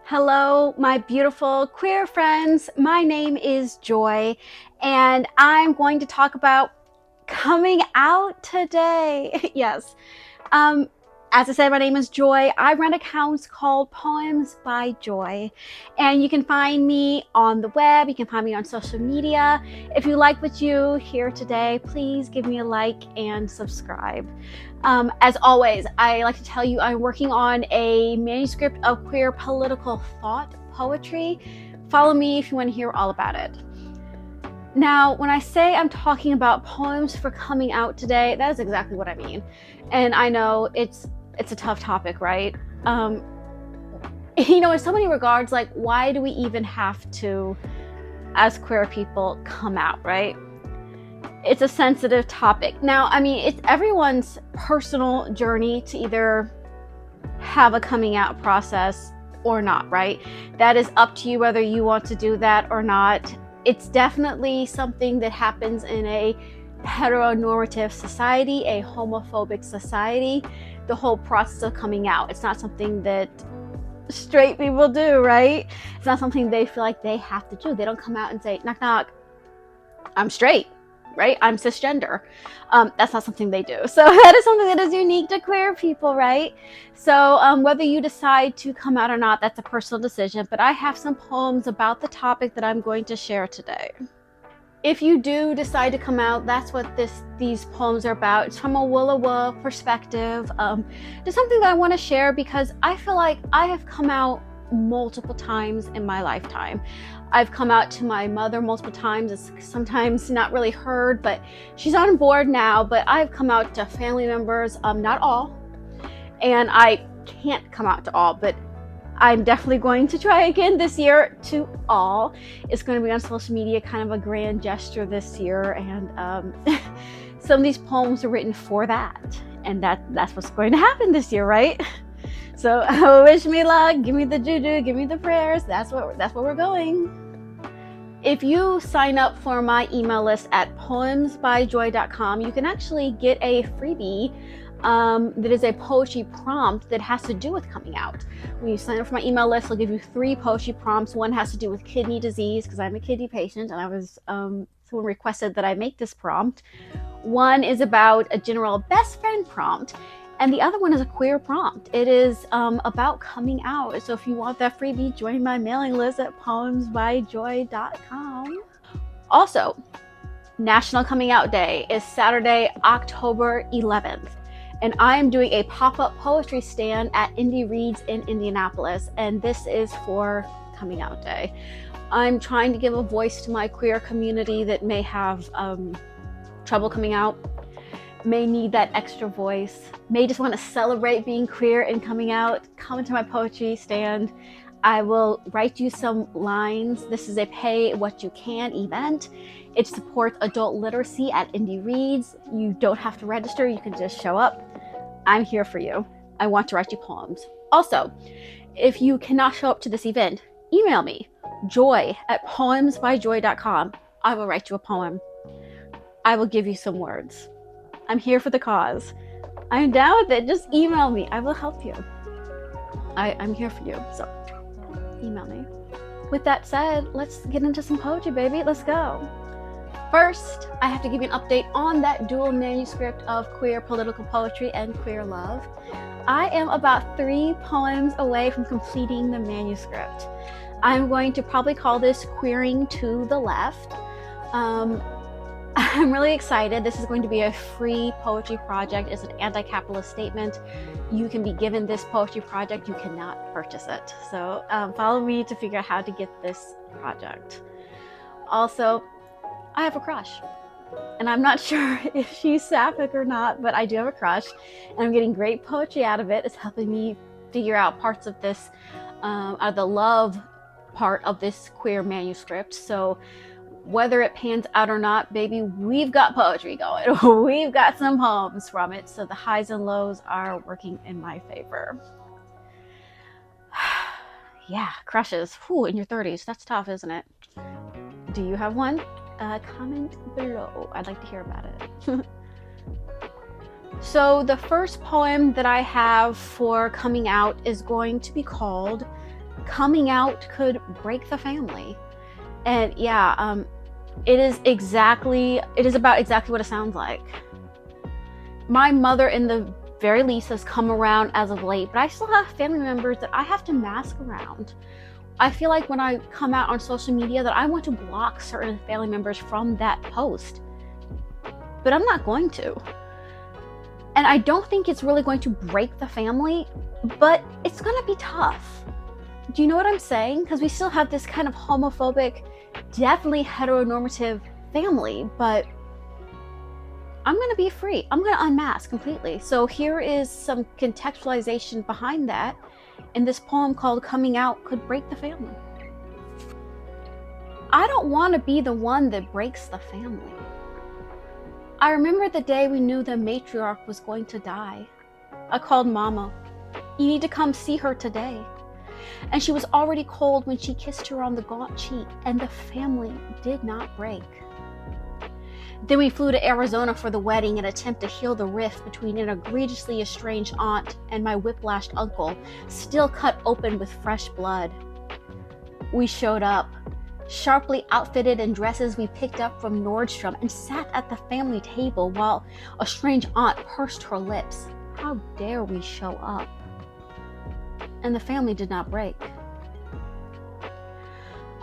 Hello, my beautiful queer friends. My name is Joy, and I'm going to talk about coming out today. Yes. Um, as I said, my name is Joy. I run accounts called Poems by Joy, and you can find me on the web. You can find me on social media. If you like what you hear today, please give me a like and subscribe. As always, I like to tell you I'm working on a manuscript of queer political thought poetry. Follow me if you want to hear all about it. Now, when I say I'm talking about poems for coming out today, that is exactly what I mean. And I know it's a tough topic, right? In so many regards, like, why do we even have to, as queer people, come out, right? It's a sensitive topic. Now, I mean, it's everyone's personal journey to either have a coming out process or not, right? That is up to you whether you want to do that or not. It's definitely something that happens in a heteronormative society, a homophobic society, the whole process of coming out. It's not something that straight people do, right? It's not something they feel like they have to do. They don't come out and say, knock, knock, I'm straight, right? I'm cisgender. That's not something they do. So that is something that is unique to queer people, right? So whether you decide to come out or not, that's a personal decision. But I have some poems about the topic that I'm going to share today. If you do decide to come out, that's what these poems are about. It's from a Willa perspective. It's something that I want to share because I feel like I have come out multiple times in my lifetime. I've come out to my mother multiple times. It's sometimes not really heard, but she's on board now. But I've come out to family members, not all. And I can't come out to all, but I'm definitely going to try again this year to all. It's going to be on social media, kind of a grand gesture this year. And some of these poems are written for that. And that's what's going to happen this year, right? So wish me luck, give me the juju, give me the prayers. That's where we're going. If you sign up for my email list at poemsbyjoy.com, you can actually get a freebie that is a poetry prompt that has to do with coming out. When you sign up for my email list, I'll give you 3 poetry prompts. One has to do with kidney disease because I'm a kidney patient, and I was someone requested that I make this prompt. One is about a general best friend prompt, and the other one is a queer prompt. It is about coming out. So if you want that freebie, join my mailing list at poemsbyjoy.com. Also, National Coming Out Day is Saturday, October 11th. And I am doing a pop-up poetry stand at Indie Reads in Indianapolis. And this is for Coming Out Day. I'm trying to give a voice to my queer community that may have trouble coming out, may need that extra voice, may just want to celebrate being queer and coming out. Come into my poetry stand. I will write you some lines. This is a pay what you can event. It supports adult literacy at Indie Reads. You don't have to register. You can just show up. I'm here for you. I want to write you poems. Also, if you cannot show up to this event, email me, joy@poemsbyjoy.com. I will write you a poem. I will give you some words. I'm here for the cause. I'm down with it. Just email me. I will help you. I'm here for you. So email me. With that said, let's get into some poetry, baby. Let's go. First, I have to give you an update on that dual manuscript of queer political poetry and queer love. I am about 3 poems away from completing the manuscript. I'm going to probably call this Queering to the Left. I'm really excited. This is going to be a free poetry project. It's an anti-capitalist statement. You can be given this poetry project. You cannot purchase it. So follow me to figure out how to get this project. Also, I have a crush. And I'm not sure if she's sapphic or not, but I do have a crush. And I'm getting great poetry out of it. It's helping me figure out parts of this, the love part of this queer manuscript. So whether it pans out or not, baby, we've got poetry going. We've got some poems from it. So the highs and lows are working in my favor. Yeah, crushes. In your 30s. That's tough, isn't it? Do you have one? Comment below. I'd like to hear about it. So the first poem that I have for coming out is going to be called coming out could break the family. And yeah, it is about exactly what it sounds like. My mother, in the very least, has come around as of late, but I still have family members that I have to mask around. I feel like when I come out on social media that I want to block certain family members from that post, but I'm not going to. And I don't think it's really going to break the family, but it's going to be tough. Do you know what I'm saying? Because we still have this kind of homophobic, definitely heteronormative family, but I'm going to be free. I'm going to unmask completely. So here is some contextualization behind that in this poem called Coming Out Could Break the Family. I don't want to be the one that breaks the family. I remember the day we knew the matriarch was going to die. I called Mama. You need to come see her today. And she was already cold when she kissed her on the gaunt cheek, and the family did not break. Then we flew to Arizona for the wedding in an attempt to heal the rift between an egregiously estranged aunt and my whiplashed uncle, still cut open with fresh blood. We showed up, sharply outfitted in dresses we picked up from Nordstrom, and sat at the family table while a strange aunt pursed her lips. How dare we show up? And the family did not break.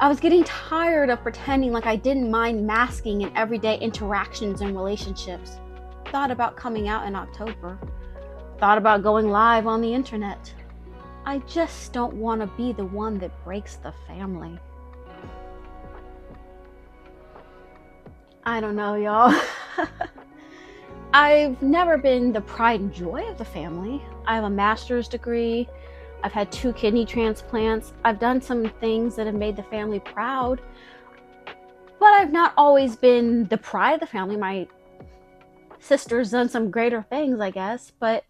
I was getting tired of pretending like I didn't mind masking in everyday interactions and relationships. Thought about coming out in October. Thought about going live on the internet. I just don't want to be the one that breaks the family. I don't know, y'all. I've never been the pride and joy of the family. I have a master's degree. I've had 2 kidney transplants. I've done some things that have made the family proud, but I've not always been the pride of the family. My sister's done some greater things, I guess, but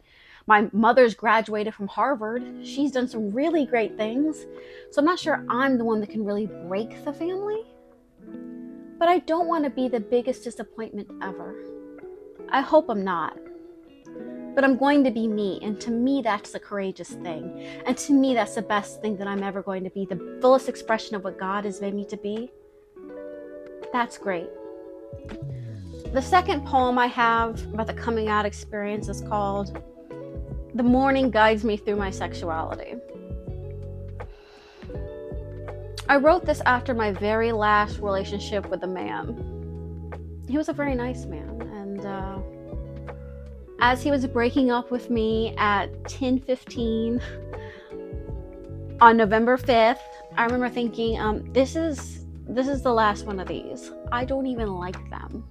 my mother's graduated from Harvard. She's done some really great things. So I'm not sure I'm the one that can really break the family, but I don't want to be the biggest disappointment ever. I hope I'm not. But I'm going to be me, and to me that's the courageous thing, and to me that's the best thing that I'm ever going to be, the fullest expression of what God has made me to be. That's great. The second poem I have about the coming out experience is called The Morning Guides Me Through My Sexuality. I wrote this after my very last relationship with a man. He was a very nice man, and as he was breaking up with me at 10:15 on November 5th, I remember thinking, this is the last one of these. I don't even like them.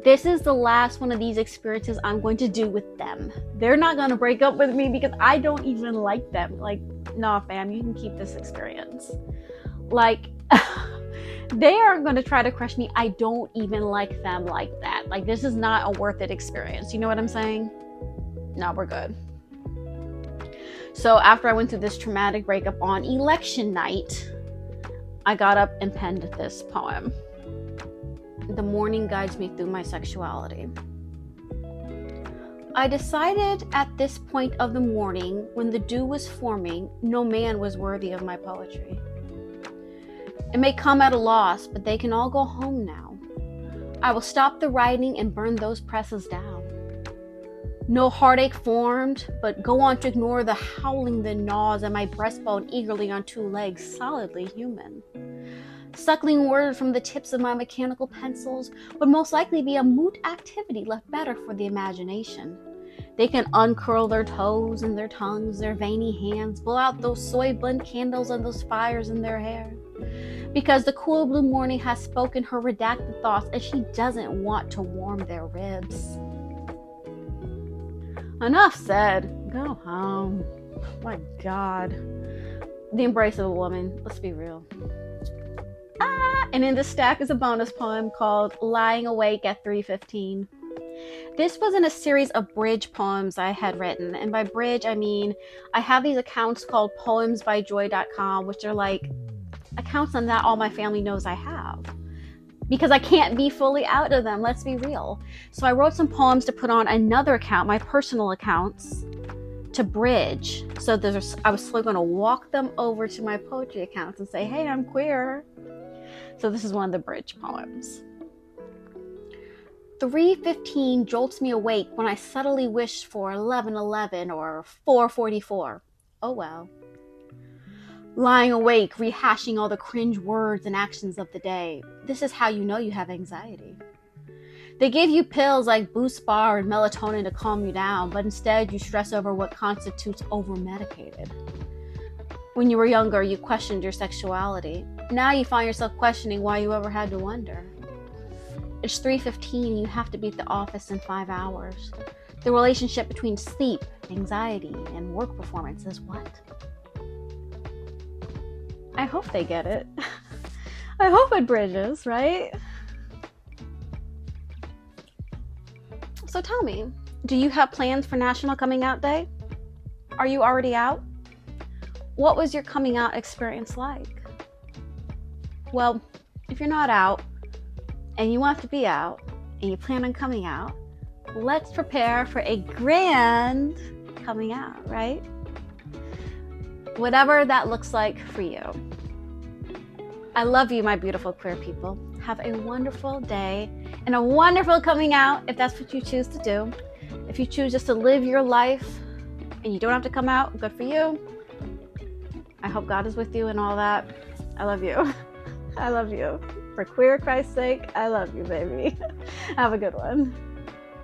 This is the last one of these experiences I'm going to do with them. They're not going to break up with me because I don't even like them. Like, nah, fam, you can keep this experience. Like, they aren't going to try to crush me. I don't even like them like that. Like, this is not a worth it experience. You know what I'm saying? No, we're good. So after I went through this traumatic breakup on election night, I got up and penned this poem. The morning guides me through my sexuality. I decided at this point of the morning, when the dew was forming, no man was worthy of my poetry. It may come at a loss, but they can all go home now. I will stop the writing and burn those presses down. No heartache formed, but go on to ignore the howling that gnaws at my breastbone eagerly on 2 legs, solidly human. Suckling words from the tips of my mechanical pencils would most likely be a moot activity left better for the imagination. They can uncurl their toes and their tongues, their veiny hands, blow out those soy blend candles and those fires in their hair. Because the cool blue morning has spoken her redacted thoughts and she doesn't want to warm their ribs. Enough said. Go home. My God. The embrace of a woman. Let's be real. And in the stack is a bonus poem called Lying Awake at 3:15. This was in a series of bridge poems I had written. And by bridge, I mean, I have these accounts called poemsbyjoy.com, which are like accounts on that all my family knows I have. Because I can't be fully out of them, let's be real. So I wrote some poems to put on another account, my personal accounts, to bridge. So I was slowly going to walk them over to my poetry accounts and say, hey, I'm queer. So this is one of the bridge poems. 3:15 jolts me awake when I subtly wish for 11:11 or 4:44. Oh well. Lying awake, rehashing all the cringe words and actions of the day. This is how you know you have anxiety. They give you pills like Boost Bar and melatonin to calm you down, but instead you stress over what constitutes over-medicated. When you were younger, you questioned your sexuality. Now you find yourself questioning why you ever had to wonder. It's 3:15, you have to be at the office in 5 hours. The relationship between sleep, anxiety, and work performance is what? I hope they get it. I hope it bridges, right? So tell me, do you have plans for National Coming Out Day? Are you already out? What was your coming out experience like? Well, if you're not out, and you want to be out, and you plan on coming out, let's prepare for a grand coming out, right? Whatever that looks like for you. I love you, my beautiful queer people. Have a wonderful day and a wonderful coming out if that's what you choose to do. If you choose just to live your life and you don't have to come out, good for you. I hope God is with you and all that. I love you. I love you. For queer Christ's sake, I love you, baby. Have a good one.